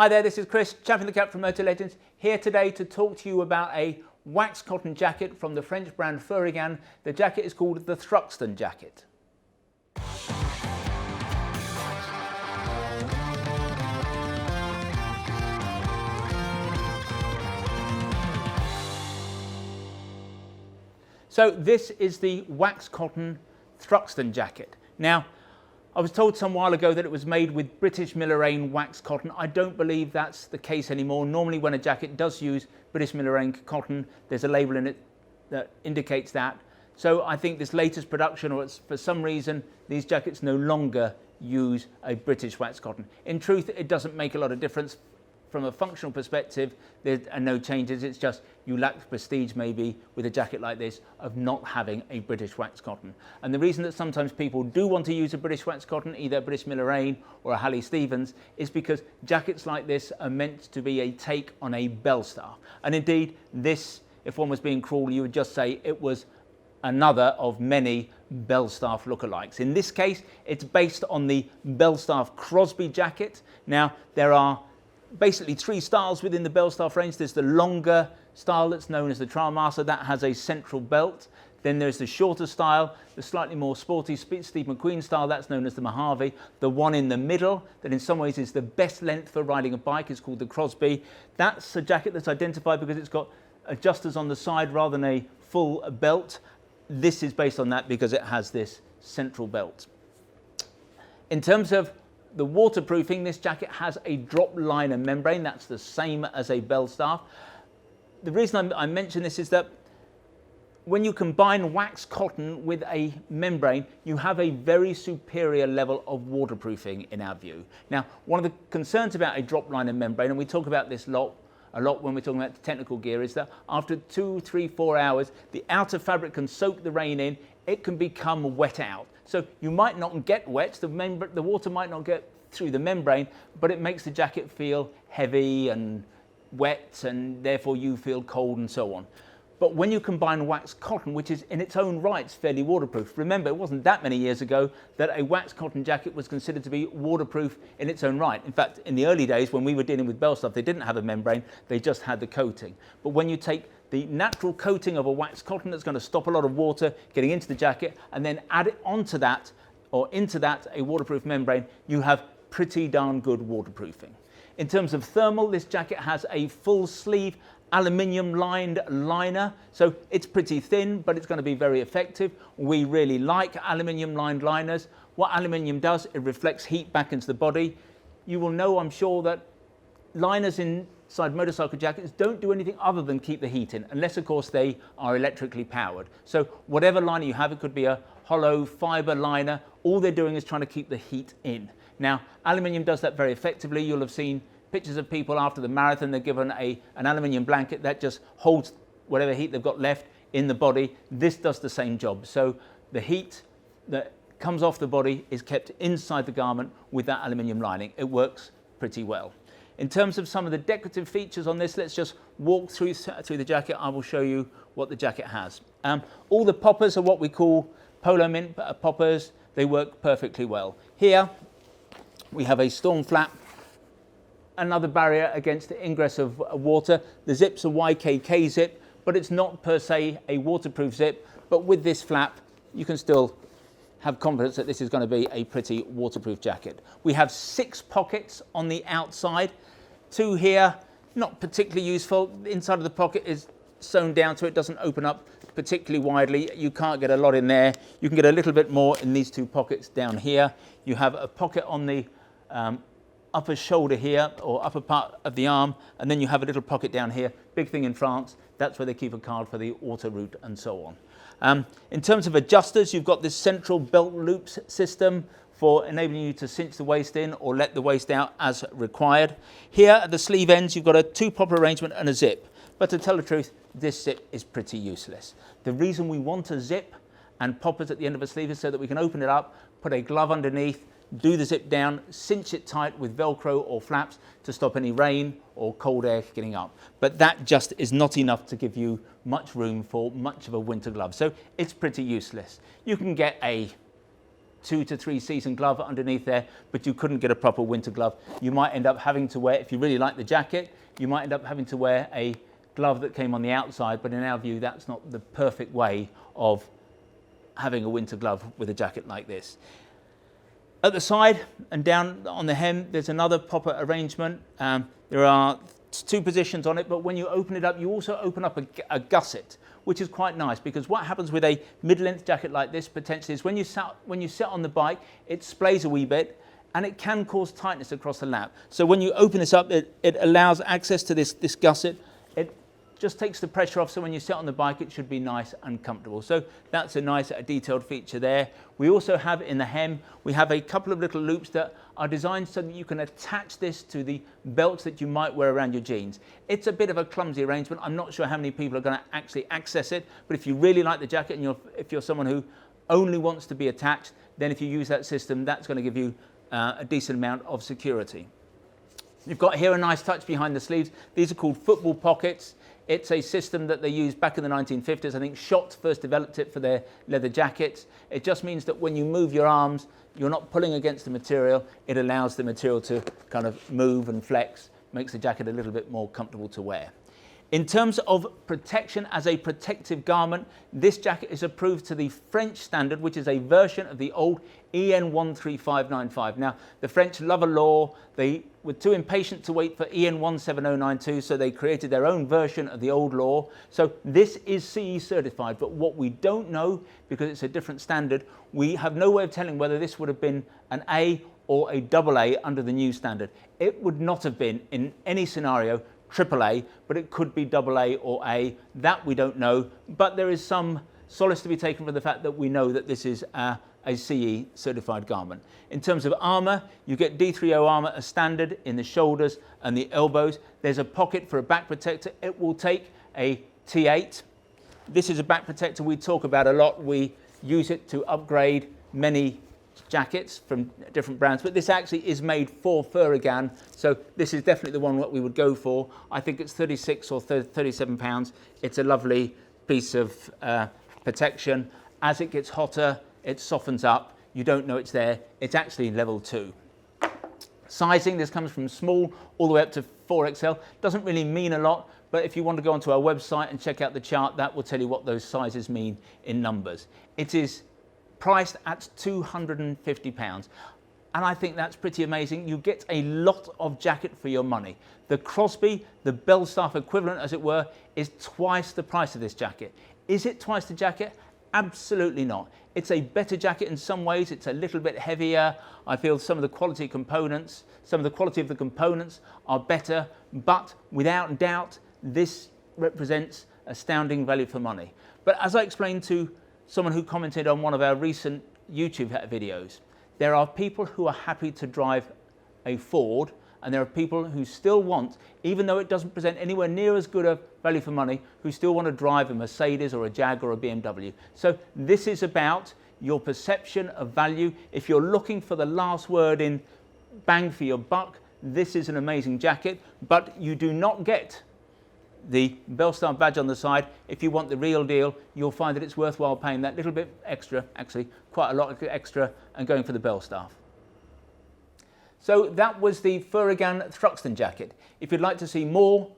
Hi there, this is Chris, chap in the cap from Motolegends, here today to talk to you about a wax cotton jacket from the French brand Furygan. The jacket is called the Thruxton jacket. So this is the wax cotton Thruxton jacket. Now, I was told some while ago that it was made with British Millerain wax cotton. I don't believe that's the case anymore. Normally when a jacket does use British Millerain cotton, there's a label in it that indicates that. So I think this latest production, or for some reason, these jackets no longer use a British wax cotton. In truth, it doesn't make a lot of difference. From a functional perspective, there are no changes. It's just you lack the prestige maybe with a jacket like this of not having a British wax cotton. And the reason that sometimes people do want to use a British wax cotton, either a British Millerain or a Halley Stevens, is because jackets like this are meant to be a take on a Belstaff. And indeed, this, if one was being cruel, you would just say it was another of many Belstaff lookalikes. In this case, it's based on the Belstaff Crosby jacket. Now, there are basically three styles within the Belstaff range. There's the longer style that's known as the Trailmaster, that has a central belt. Then there's the shorter style, the slightly more sporty Steve McQueen style, that's known as the Mojave. The one in the middle, that in some ways is the best length for riding a bike, is called the Crosby. That's a jacket that's identified because it's got adjusters on the side rather than a full belt. This is based on that because it has this central belt. In terms of the waterproofing, this jacket has a drop liner membrane. That's the same as a Belstaff. The reason I mention this is that when you combine wax cotton with a membrane, you have a very superior level of waterproofing in our view. Now, one of the concerns about a drop liner membrane, and we talk about this a lot when we're talking about the technical gear, is that after 2, 3, 4 hours, the outer fabric can soak the rain in, it can become wet out. So you might not get wet, the water might not get through the membrane, but it makes the jacket feel heavy and wet, and therefore you feel cold and so on. But when you combine wax cotton, which is in its own rights fairly waterproof, remember it wasn't that many years ago that a wax cotton jacket was considered to be waterproof in its own right. In fact, in the early days when we were dealing with Belstaff, they didn't have a membrane, they just had the coating. But when you take the natural coating of a wax cotton that's going to stop a lot of water getting into the jacket, and then add it onto that, or into that, a waterproof membrane, you have pretty darn good waterproofing. In terms of thermal, this jacket has a full sleeve aluminium-lined liner, so it's pretty thin, but it's going to be very effective. We really like aluminium-lined liners. What aluminium does, it reflects heat back into the body. You will know, I'm sure, that liners inside motorcycle jackets don't do anything other than keep the heat in, unless of course they are electrically powered. So whatever liner you have, it could be a hollow fiber liner, all they're doing is trying to keep the heat in. Now, aluminium does that very effectively. You'll have seen pictures of people after the marathon, they're given an aluminium blanket that just holds whatever heat they've got left in the body. This does the same job. So the heat that comes off the body is kept inside the garment with that aluminium lining. It works pretty well. In terms of some of the decorative features on this, let's just walk through the jacket. I will show you what the jacket has. All the poppers are what we call polo mint poppers. They work perfectly well. Here we have a storm flap, another barrier against the ingress of water. The zip's a YKK zip, but it's not per se a waterproof zip. But with this flap, you can still have confidence that this is going to be a pretty waterproof jacket. We have 6 pockets on the outside. 2 here, not particularly useful. The inside of the pocket is sewn down so it doesn't open up particularly widely. You can't get a lot in there. You can get a little bit more in these 2 pockets down here. You have a pocket on the upper shoulder here, or upper part of the arm, and then you have a little pocket down here. Big thing in France, that's where they keep a card for the auto route and so on. In terms of adjusters, you've got this central belt loops system for enabling you to cinch the waist in or let the waist out as required. Here at the sleeve ends, you've got a 2-pop arrangement and a zip. But to tell the truth, this zip is pretty useless. The reason we want a zip and poppers at the end of a sleeve is so that we can open it up, put a glove underneath, do the zip down, cinch it tight with Velcro or flaps to stop any rain or cold air getting up. But that just is not enough to give you much room for much of a winter glove. So it's pretty useless. You can get a 2 to 3 season glove underneath there, but you couldn't get a proper winter glove. You might end up having to wear, if you really like the jacket, you might end up having to wear a glove that came on the outside, but in our view, that's not the perfect way of having a winter glove with a jacket like this. At the side and down on the hem, there's another proper arrangement. There are 2 positions on it, but when you open it up, you also open up a gusset, which is quite nice, because what happens with a mid-length jacket like this potentially is when you sit on the bike, it splays a wee bit, and it can cause tightness across the lap. So when you open this up, it allows access to this gusset. It just takes the pressure off, so when you sit on the bike, it should be nice and comfortable. So that's a nice detailed feature there. We also have in the hem, we have a couple of little loops that are designed so that you can attach this to the belts that you might wear around your jeans. It's a bit of a clumsy arrangement. I'm not sure how many people are going to actually access it, but if you really like the jacket and if you're someone who only wants to be attached, then if you use that system, that's going to give you a decent amount of security. You've got here a nice touch behind the sleeves. These are called football pockets. It's a system that they used back in the 1950s. I think Schott first developed it for their leather jackets. It just means that when you move your arms, you're not pulling against the material. It allows the material to kind of move and flex, makes the jacket a little bit more comfortable to wear. In terms of protection as a protective garment, this jacket is approved to the French standard, which is a version of the old EN 13595. Now, the French love a law. They were too impatient to wait for EN 17092, so they created their own version of the old law. So this is CE certified, but what we don't know, because it's a different standard, we have no way of telling whether this would have been an A or a double A under the new standard. It would not have been, in any scenario, AAA, but it could be AA or A. That we don't know, but there is some solace to be taken from the fact that we know that this is a CE certified garment. In terms of armour, you get D3O armour as standard in the shoulders and the elbows. There's a pocket for a back protector. It will take a T8. This is a back protector we talk about a lot. We use it to upgrade many jackets from different brands, but this actually is made for Furygan, so this is definitely the one that we would go for. I think it's 36 or 37 pounds. It's a lovely piece of protection. As it gets hotter, it softens up. You don't know it's there. It's actually level 2. Sizing, this comes from small all the way up to 4XL. Doesn't really mean a lot, but if you want to go onto our website and check out the chart, that will tell you what those sizes mean in numbers. It is priced at £250. And I think that's pretty amazing. You get a lot of jacket for your money. The Crosby, the Belstaff equivalent as it were, is twice the price of this jacket. Is it twice the jacket? Absolutely not. It's a better jacket in some ways. It's a little bit heavier. I feel some of the quality of the components are better, but without doubt, this represents astounding value for money. But as I explained to someone who commented on one of our recent YouTube videos, there are people who are happy to drive a Ford, and there are people who still want, even though it doesn't present anywhere near as good a value for money, who still want to drive a Mercedes or a Jag or a BMW. So this is about your perception of value. If you're looking for the last word in bang for your buck, this is an amazing jacket, but you do not get the Belstaff badge on the side. If you want the real deal, you'll find that it's worthwhile paying that little bit extra, actually quite a lot extra, and going for the Belstaff. So that was the Furygan Thruxton jacket. If you'd like to see more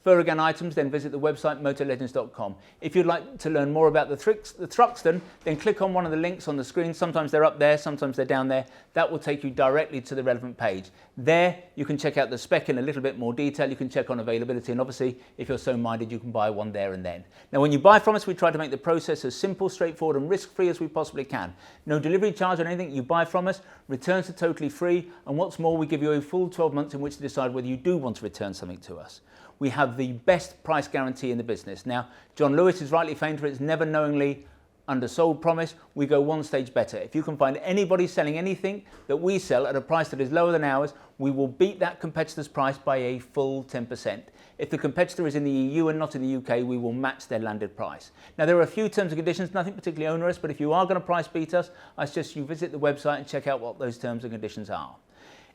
Furygan items, then visit the website motolegends.com. If you'd like to learn more about the Thruxton, then click on one of the links on the screen. Sometimes they're up there, sometimes they're down there. That will take you directly to the relevant page. There you can check out the spec in a little bit more detail. You can check on availability, and obviously if you're so minded, you can buy one there and then. Now when you buy from us, we try to make the process as simple, straightforward and risk-free as we possibly can. No delivery charge on anything you buy from us. Returns are totally free, and what's more, we give you a full 12 months in which to decide whether you do want to return something to us. We have the best price guarantee in the business. Now, John Lewis is rightly famed for its never knowingly undersold promise. We go one stage better. If you can find anybody selling anything that we sell at a price that is lower than ours, we will beat that competitor's price by a full 10%. If the competitor is in the EU and not in the UK, we will match their landed price. Now, there are a few terms and conditions, nothing particularly onerous, but if you are going to price beat us, I suggest you visit the website and check out what those terms and conditions are.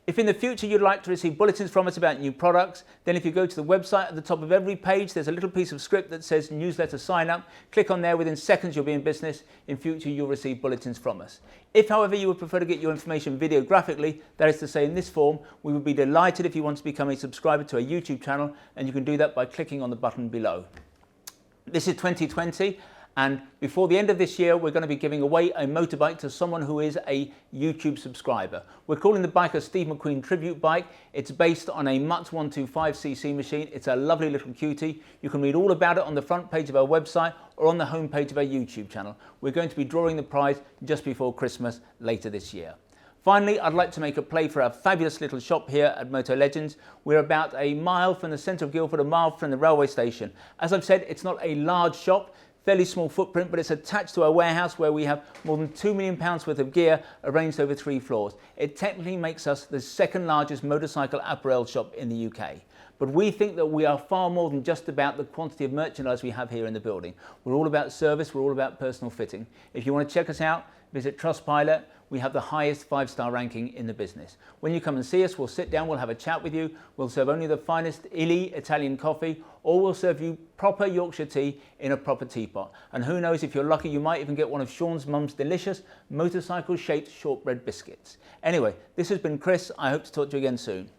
If in the future you'd like to receive bulletins from us about new products, then if you go to the website, at the top of every page there's a little piece of script that says newsletter sign up. Click on there, within seconds you'll be in business. In future you'll receive bulletins from us. If however you would prefer to get your information videographically, that is to say in this form, we would be delighted if you want to become a subscriber to our YouTube channel, and you can do that by clicking on the button below. This is 2020. And before the end of this year, we're going to be giving away a motorbike to someone who is a YouTube subscriber. We're calling the bike a Steve McQueen tribute bike. It's based on a Mutz 125cc machine. It's a lovely little cutie. You can read all about it on the front page of our website or on the home page of our YouTube channel. We're going to be drawing the prize just before Christmas later this year. Finally, I'd like to make a play for our fabulous little shop here at Motolegends. We're about a mile from the centre of Guildford, a mile from the railway station. As I've said, it's not a large shop. Fairly small footprint, but it's attached to our warehouse where we have more than £2 million worth of gear arranged over 3 floors. It technically makes us the second largest motorcycle apparel shop in the UK. But we think that we are far more than just about the quantity of merchandise we have here in the building. We're all about service, we're all about personal fitting. If you want to check us out, visit Trustpilot. We have the highest 5-star ranking in the business. When you come and see us, we'll sit down, we'll have a chat with you. We'll serve only the finest illy Italian coffee, or we'll serve you proper Yorkshire tea in a proper teapot. And who knows, if you're lucky, you might even get one of Sean's mum's delicious motorcycle-shaped shortbread biscuits. Anyway, this has been Chris. I hope to talk to you again soon.